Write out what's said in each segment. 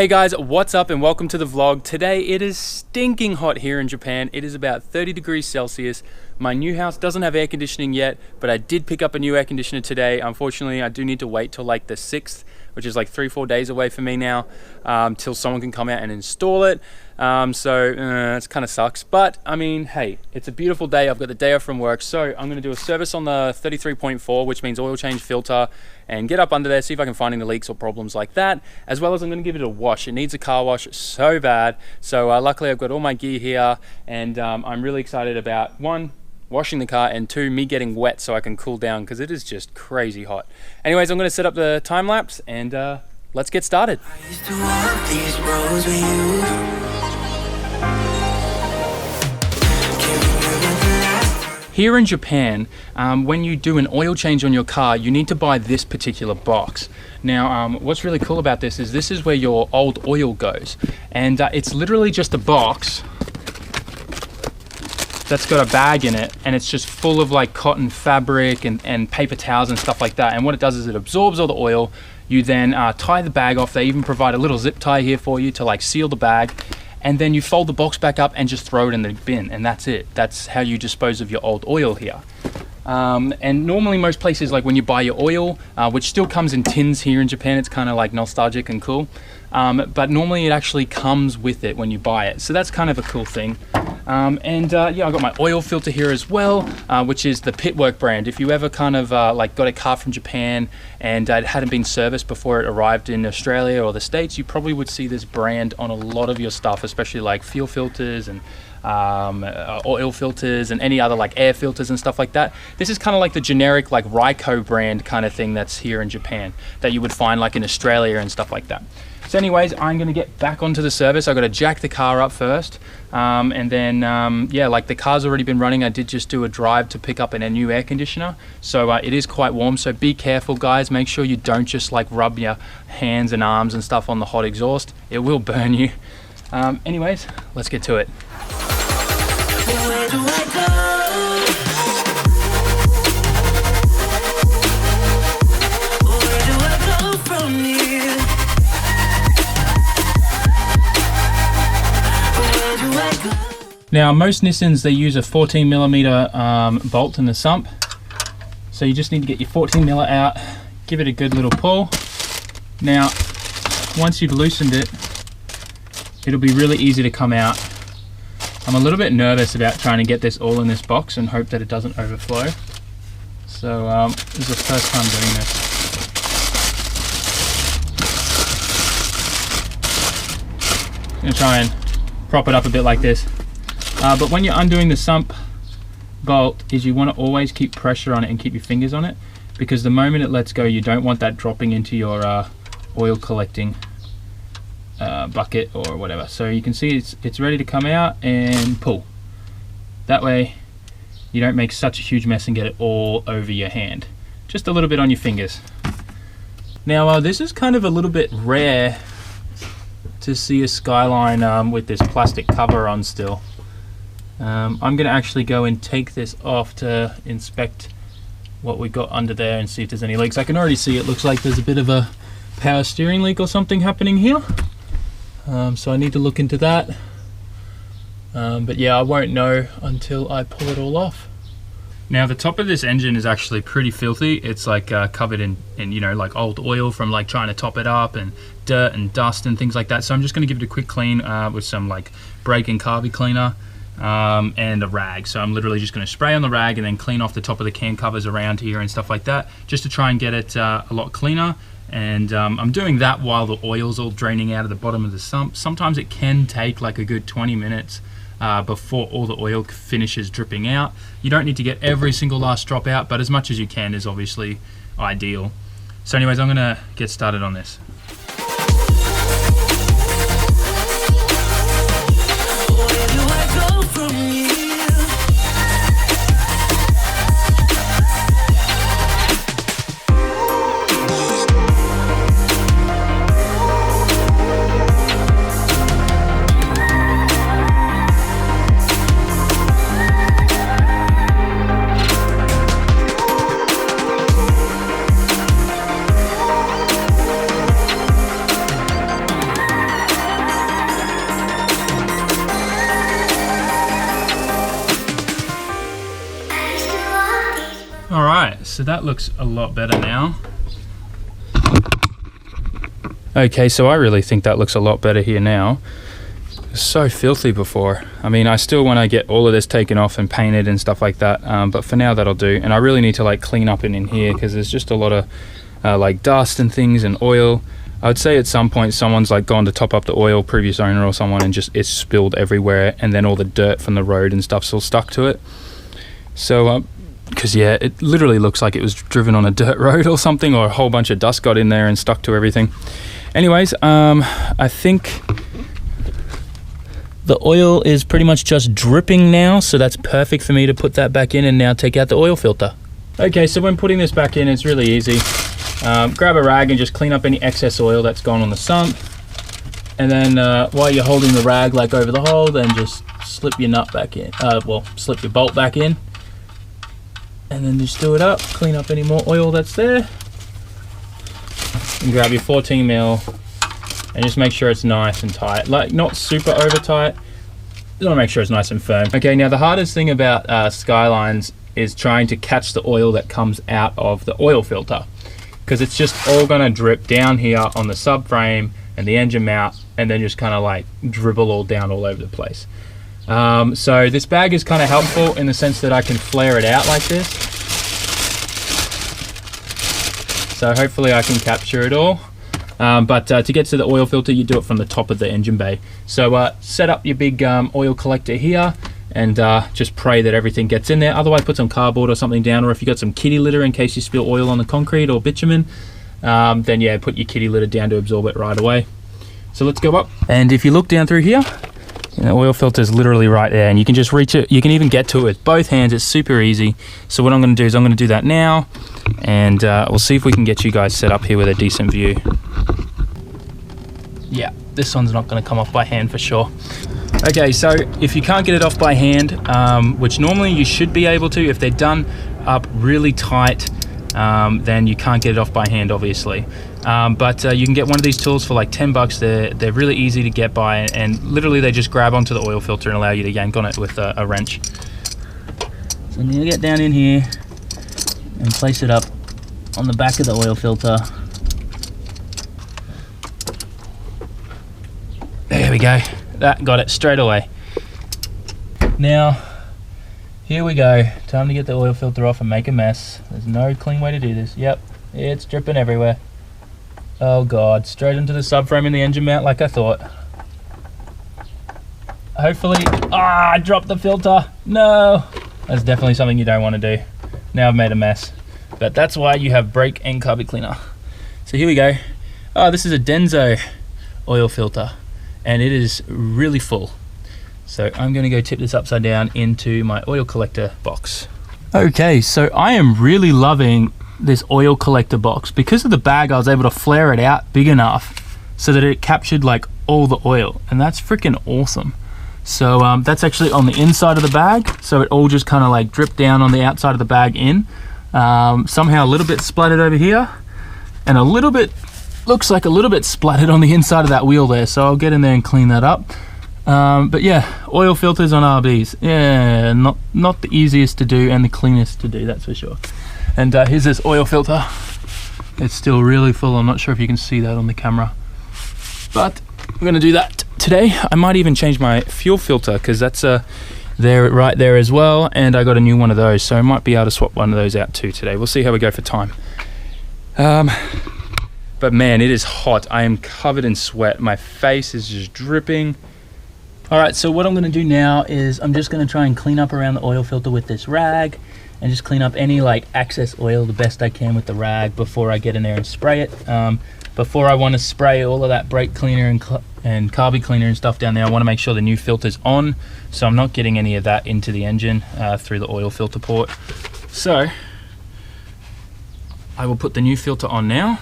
Hey guys, what's up and welcome to the vlog. Today it is stinking hot here in Japan. It is about 30 degrees Celsius. My new house doesn't have air conditioning yet, but I did pick up a new air conditioner today. Unfortunately, I do need to wait till like the 6th, which is like 3-4 days away for me now, till someone can come out and install it. It kind of sucks, but I mean, hey, it's a beautiful day. I've got the day off from work, so I'm going to do a service on the 33.4, which means oil change, filter, and get up under there, see if I can find any leaks or problems like that, as well as I'm going to give it a wash. It needs a car wash so bad. So luckily I've got all my gear here, and I'm really excited about, one, washing the car, and two, me getting wet so I can cool down because it is just crazy hot. Anyways, I'm going to set up the time lapse and let's get started. I used to walk these roads with you. Here in Japan, when you do an oil change on your car, you need to buy this particular box. Now, what's really cool about this is where your old oil goes. And it's literally just a box that's got a bag in it, and it's just full of like cotton fabric and paper towels and stuff like that. And what it does is it absorbs all the oil. You then tie the bag off. They even provide a little zip tie here for you to like seal the bag. And then you fold the box back up and just throw it in the bin, and that's it. That's how you dispose of your old oil here. And normally most places, like when you buy your oil, which still comes in tins here in Japan, it's kind of like nostalgic and cool. But normally it actually comes with it when you buy it. So that's kind of a cool thing. Yeah, I got my oil filter here as well, which is the Pitwork brand. If you ever kind of like got a car from Japan and it hadn't been serviced before it arrived in Australia or the States, you probably would see this brand on a lot of your stuff, especially like fuel filters and oil filters and any other like air filters and stuff like that. This is kind of like the generic like Ryco brand kind of thing that's here in Japan that you would find like in Australia and stuff like that. So anyways, I'm going to get back onto the service. I've got to jack the car up first. And then, yeah, like the car's already been running. I did just do a drive to pick up a new air conditioner. So it is quite warm. So be careful, guys. Make sure you don't just like rub your hands and arms and stuff on the hot exhaust. It will burn you. Anyways, let's get to it. Where do I go? Where do I go from here? Where do I go? Now, most Nissans, they use a 14mm bolt in the sump. So you just need to get your 14mm out, give it a good little pull. Now, once you've loosened it, it'll be really easy to come out. I'm a little bit nervous about trying to get this all in this box and hope that it doesn't overflow. So this is the first time doing this. I'm going to try and prop it up a bit like this. But when you're undoing the sump bolt, you want to always keep pressure on it and keep your fingers on it, because the moment it lets go, you don't want that dropping into your oil collecting bucket or whatever. So you can see it's ready to come out and pull. That way you don't make such a huge mess and get it all over your hand. Just a little bit on your fingers. Now this is kind of a little bit rare to see a Skyline with this plastic cover on still. I'm going to actually go and take this off to inspect what we got under there and see if there's any leaks. I can already see it looks like there's a bit of a power steering leak or something happening here. So I need to look into that. But yeah, I won't know until I pull it all off. Now the top of this engine is actually pretty filthy. It's like covered in you know, like old oil from like trying to top it up, and dirt and dust and things like that. So I'm just going to give it a quick clean with some like brake and carby cleaner and a rag. So I'm literally just going to spray on the rag and then clean off the top of the can covers around here and stuff like that, just to try and get it a lot cleaner. And I'm doing that while the oil's all draining out of the bottom of the sump. Sometimes it can take like a good 20 minutes before all the oil finishes dripping out. You don't need to get every single last drop out, but as much as you can is obviously ideal. So anyways, I'm gonna get started on this. Where do I go from here? so that looks a lot better now. Okay, so I really think that looks a lot better here now. It's so filthy before. I mean, I still want to get all of this taken off and painted and stuff like that, but for now that'll do. And I really need to like clean up in here because there's just a lot of like dust and things and oil. I would say at some point someone's like gone to top up the oil, previous owner or someone, and just it's spilled everywhere, and then all the dirt from the road and stuff's all stuck to it. So because yeah, it literally looks like it was driven on a dirt road or something, or a whole bunch of dust got in there and stuck to everything. Anyways, I think the oil is pretty much just dripping now, so that's perfect for me to put that back in and now take out the oil filter. Okay, so when putting this back in, it's really easy. Grab a rag and just clean up any excess oil that's gone on the sump, and then while you're holding the rag like over the hole, then just slip your nut back in, slip your bolt back in, and then just do it up, clean up any more oil that's there, and grab your 14 mil and just make sure it's nice and tight, like not super over tight. You want to make sure it's nice and firm. Okay, now the hardest thing about Skylines is trying to catch the oil that comes out of the oil filter, because it's just all going to drip down here on the subframe and the engine mount, and then just kind of like dribble all down all over the place. So this bag is kind of helpful in the sense that I can flare it out like this. So hopefully I can capture it all. But to get to the oil filter, you do it from the top of the engine bay. So set up your big oil collector here, and just pray that everything gets in there. Otherwise put some cardboard or something down, or if you got some kitty litter in case you spill oil on the concrete or bitumen, then yeah, put your kitty litter down to absorb it right away. So let's go up. And if you look down through here, the oil filter is literally right there, and you can just reach it. You can even get to it with both hands. It's super easy. So what I'm going to do is I'm going to do that now, and we'll see if we can get you guys set up here with a decent view. Yeah, this one's not going to come off by hand for sure. Okay, so if you can't get it off by hand, which normally you should be able to, if they're done up really tight, then you can't get it off by hand, obviously. But you can get one of these tools for like 10 bucks. They're really easy to get by, and literally they just grab onto the oil filter and allow you to yank on it with a wrench. So I'm going to get down in here and place it up on the back of the oil filter. There we go. That got it straight away. Now, here we go. Time to get the oil filter off and make a mess. There's no clean way to do this. Yep, it's dripping everywhere. Oh God, straight into the subframe and the engine mount like I thought. Hopefully, I dropped the filter. No, that's definitely something you don't want to do. Now I've made a mess. But that's why you have brake and carburetor cleaner. So here we go. Oh, this is a Denso oil filter, and it is really full. So I'm going to go tip this upside down into my oil collector box. Okay, so I am really loving this oil collector box. Because of the bag, I was able to flare it out big enough so that it captured like all the oil, and that's freaking awesome. So that's actually on the inside of the bag, so it all just kind of like dripped down on the outside of the bag in. Somehow a little bit splattered over here, and a little bit, looks like a little bit splattered on the inside of that wheel there, so I'll get in there and clean that up. But yeah, oil filters on RBs, yeah, not the easiest to do and the cleanest to do, that's for sure. And here's this oil filter. It's still really full. I'm not sure if you can see that on the camera, but we're gonna do that today. I might even change my fuel filter, because that's there right there as well, and I got a new one of those, so I might be able to swap one of those out too today. We'll see how we go for time. But man, it is hot. I am covered in sweat. My face is just dripping. All right, so what I'm gonna do now is I'm just gonna try and clean up around the oil filter with this rag, and just clean up any like excess oil the best I can with the rag before I get in there and spray it. Before I want to spray all of that brake cleaner and carby cleaner and stuff down there, I want to make sure the new filter's on, so I'm not getting any of that into the engine through the oil filter port. So I will put the new filter on now.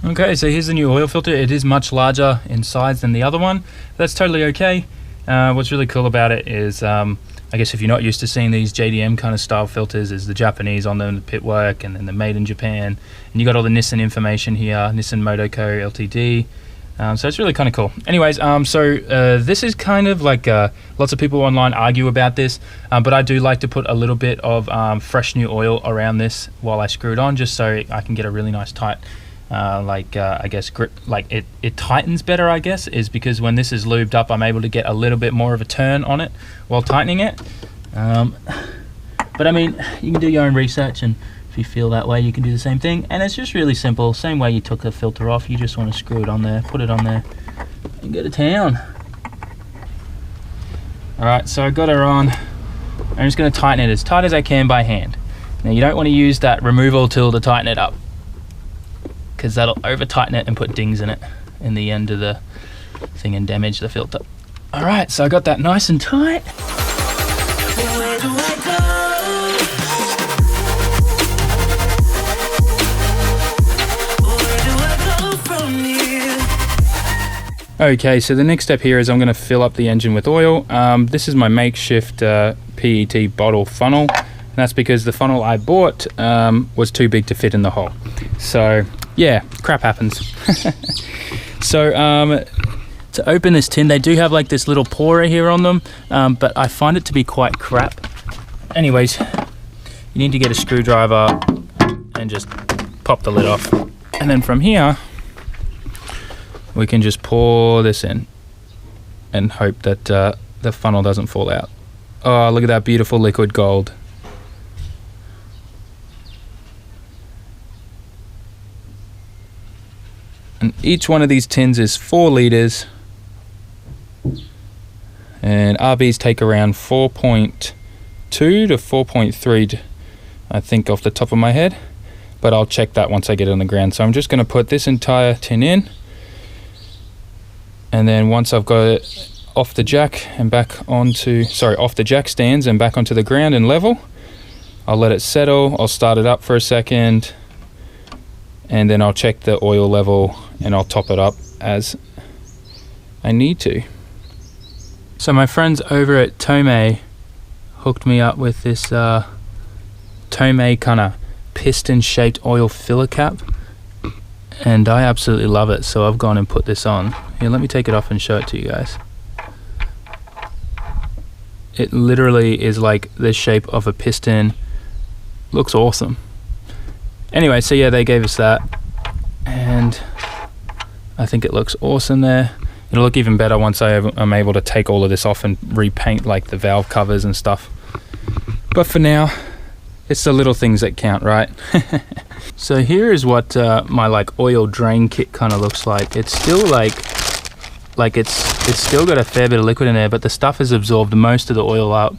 Okay, so here's the new oil filter. It is much larger in size than the other one. That's totally okay. What's really cool about it is, I guess if you're not used to seeing these JDM kind of style filters, is the Japanese on them, the pit work, and then the made in Japan. And you got all the Nissan information here, Nissan Moto Co. Ltd. So it's really kind of cool. Anyways, this is kind of like lots of people online argue about this, but I do like to put a little bit of fresh new oil around this while I screw it on, just so I can get a really nice tight I guess grip. Like it tightens better, I guess, is because when this is lubed up, I'm able to get a little bit more of a turn on it while tightening it. But I mean, you can do your own research, and if you feel that way, you can do the same thing. And it's just really simple. Same way you took the filter off, you just want to screw it on there, put it on there, and go to town. Alright, so I got her on. I'm just going to tighten it as tight as I can by hand. Now you don't want to use that removal tool to tighten it up, because that'll over tighten it and put dings in it in the end of the thing and damage the filter. Alright, so I got that nice and tight. Where do I go? Where do I go from here? Okay, so the next step here is I'm going to fill up the engine with oil. This is my makeshift PET bottle funnel, and that's because the funnel I bought was too big to fit in the hole. So yeah, crap happens. So to open this tin, they do have like this little pourer here on them, but I find it to be quite crap. Anyways, you need to get a screwdriver and just pop the lid off, and then from here we can just pour this in and hope that the funnel doesn't fall out. Oh, look at that beautiful liquid gold. And each one of these tins is 4 litres, and RBs take around 4.2 to 4.3, I think, off the top of my head, but I'll check that once I get it on the ground. So I'm just going to put this entire tin in, and then once I've got it off the jack and back onto, off the jack stands and back onto the ground and level, I'll let it settle. I'll start it up for a second, and then I'll check the oil level and I'll top it up as I need to. So my friends over at Tomei hooked me up with this Tomei kind of piston shaped oil filler cap, and I absolutely love it. So I've gone and put this on. Here, let me take it off and show it to you guys. It literally is like the shape of a piston. Looks awesome. Anyway, so yeah, they gave us that, and I think it looks awesome there. It'll look even better once I'm able to take all of this off and repaint like the valve covers and stuff. But for now, it's the little things that count, right? So here is what my like oil drain kit kind of looks like. It's still it's still got a fair bit of liquid in there, but the stuff has absorbed most of the oil up.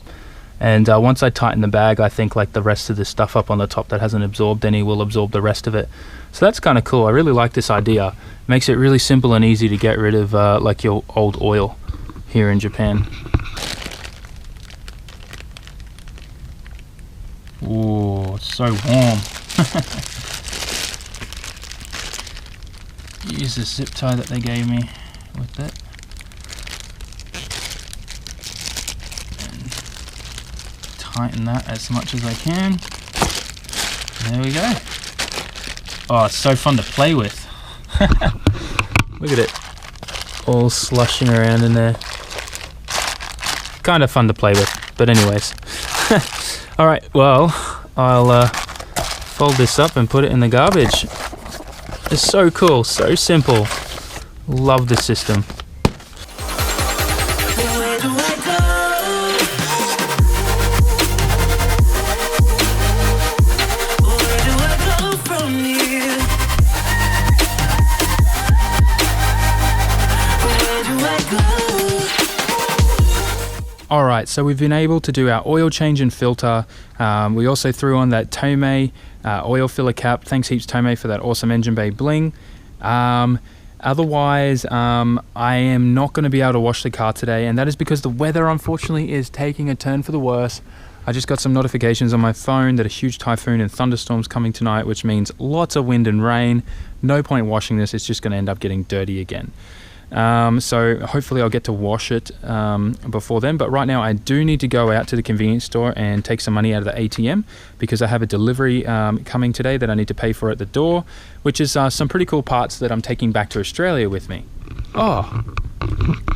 And once I tighten the bag, I think like the rest of the stuff up on the top that hasn't absorbed any will absorb the rest of it. So that's kind of cool. I really like this idea. Makes it really simple and easy to get rid of like your old oil here in Japan. Ooh, it's so warm. Use the zip tie that they gave me with it. Tighten that as much as I can. There we go. Oh, it's so fun to play with. Look at it, all slushing around in there. Kind of fun to play with, but anyways. Alright, well, I'll fold this up and put it in the garbage. It's so cool, so simple. Love this system. Where do I go? Where do I go from here? Where do I go? Alright, so we've been able to do our oil change and filter. We also threw on that Tomei oil filler cap. Thanks heaps Tomei for that awesome engine bay bling. Otherwise, I am not going to be able to wash the car today, and that is because the weather unfortunately is taking a turn for the worse. I just got some notifications on my phone that a huge typhoon and thunderstorms coming tonight, which means lots of wind and rain. No point washing this, it's just going to end up getting dirty again. So hopefully I'll get to wash it before then. But right now I do need to go out to the convenience store and take some money out of the ATM because I have a delivery coming today that I need to pay for at the door, which is some pretty cool parts that I'm taking back to Australia with me. Oh,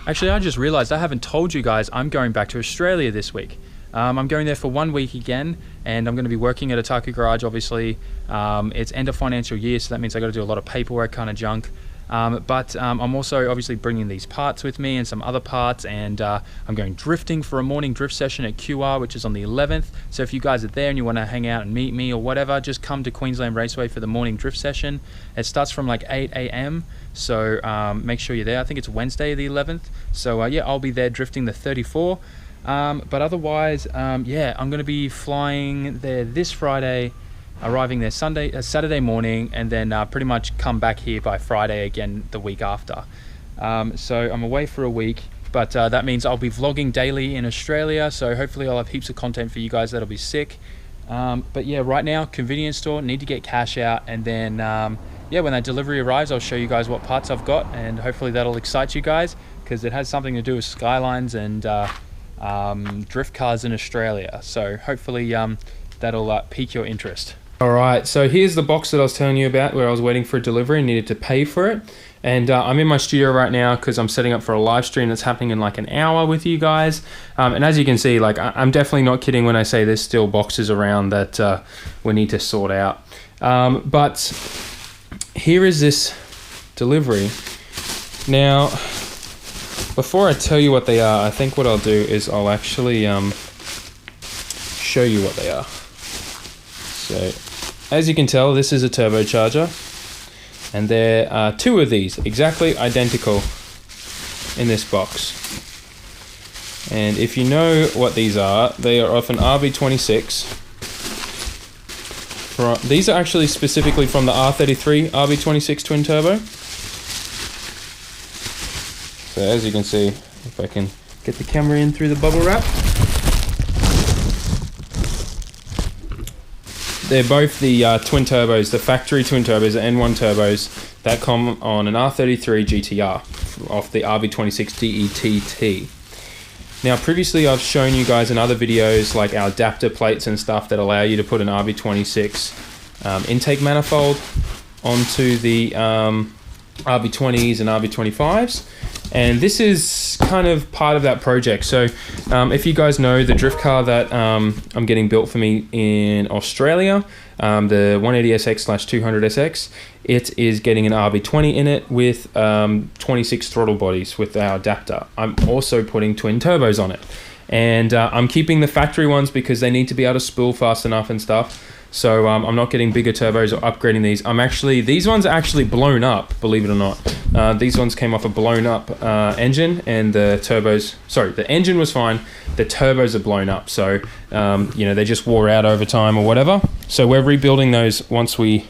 actually I just realized I haven't told you guys I'm going back to Australia this week. I'm going there for 1 week again, and I'm going to be working at a taco garage, obviously. It's end of financial year, so that means I got to do a lot of paperwork kind of junk. But I'm also obviously bringing these parts with me and some other parts, and I'm going drifting for a morning drift session at QR, which is on the 11th. So if you guys are there and you want to hang out and meet me or whatever, just come to Queensland Raceway for the morning drift session. It starts from like 8 a.m. So make sure you're there. I think it's Wednesday the 11th. So yeah, I'll be there drifting the 34. But otherwise, yeah, I'm going to be flying there this Friday, arriving there Saturday morning, and then pretty much come back here by Friday again the week after. So I'm away for a week, but that means I'll be vlogging daily in Australia, so hopefully I'll have heaps of content for you guys that'll be sick. But yeah, right now, convenience store, need to get cash out, and then yeah, when that delivery arrives, I'll show you guys what parts I've got, and hopefully that'll excite you guys, because it has something to do with Skylines and drift cars in Australia. So hopefully that'll pique your interest. Alright, so here's the box that I was telling you about where I was waiting for a delivery and needed to pay for it. And I'm in my studio right now because I'm setting up for a live stream that's happening in like an hour with you guys. And as you can see, like I'm definitely not kidding when I say there's still boxes around that we need to sort out. But here is this delivery. Now, before I tell you what they are, I think what I'll do is I'll actually show you what they are. So, as you can tell, this is a turbocharger, and there are two of these, exactly identical in this box. And if you know what these are, they are off an RB26. These are actually specifically from the R33 RB26 twin turbo. So as you can see, if I can get the camera in through the bubble wrap, they're both the twin turbos, the factory twin turbos, the N1 turbos that come on an R33 GTR off the RB26DETT. Now previously I've shown you guys in other videos like our adapter plates and stuff that allow you to put an RB26 intake manifold onto the RB20s and RB25s. And this is kind of part of that project. So if you guys know the drift car that I'm getting built for me in Australia, the 180SX/200SX, it is getting an RB20 in it with 26 throttle bodies with our adapter. I'm also putting twin turbos on it. And I'm keeping the factory ones because they need to be able to spool fast enough and stuff. So I'm not getting bigger turbos or upgrading these. These ones are actually blown up, believe it or not. These ones came off a blown up engine, and the engine was fine. The turbos are blown up. So, you know, they just wore out over time or whatever. So we're rebuilding those once we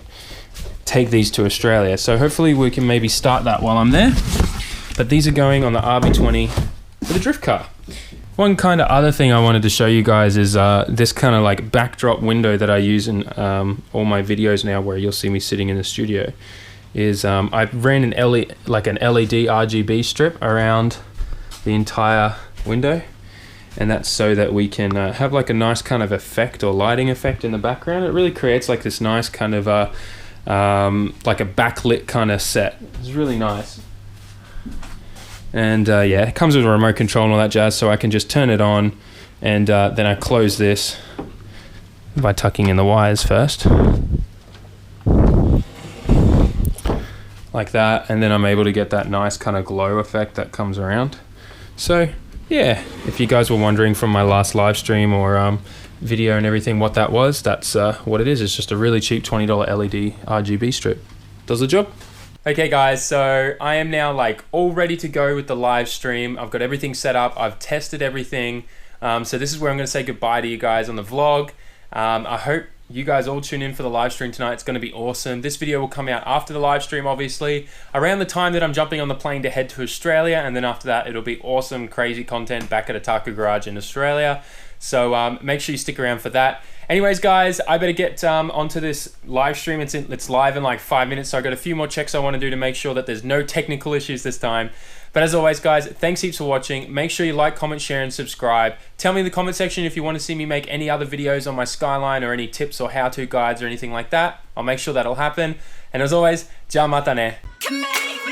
take these to Australia. So hopefully we can maybe start that while I'm there. But these are going on the RB20 for the drift car. One kind of other thing I wanted to show you guys is this kind of like backdrop window that I use in all my videos now, where you'll see me sitting in the studio. Is I ran an LED RGB strip around the entire window, and that's so that we can have like a nice kind of effect or lighting effect in the background. It really creates like this nice kind of like a backlit kind of set. It's really nice. And yeah, it comes with a remote control and all that jazz, so I can just turn it on, and then I close this by tucking in the wires first. Like that, and then I'm able to get that nice kind of glow effect that comes around. So yeah, if you guys were wondering from my last live stream or video and everything what that was, that's what it is. It's just a really cheap $20 LED RGB strip. Does the job. Okay guys, so I am now like all ready to go with the live stream. I've got everything set up, I've tested everything. So this is where I'm going to say goodbye to you guys on the vlog. I hope you guys all tune in for the live stream tonight. It's going to be awesome. This video will come out after the live stream, obviously, around the time that I'm jumping on the plane to head to Australia, and then after that, it'll be awesome, crazy content back at Ataka Garage in Australia. So make sure you stick around for that. Anyways, guys, I better get onto this live stream. It's live in like 5 minutes, so I've got a few more checks I want to do to make sure that there's no technical issues this time. But as always, guys, thanks heaps for watching. Make sure you like, comment, share, and subscribe. Tell me in the comment section if you want to see me make any other videos on my Skyline or any tips or how-to guides or anything like that. I'll make sure that'll happen. And as always, ciao, mata ne.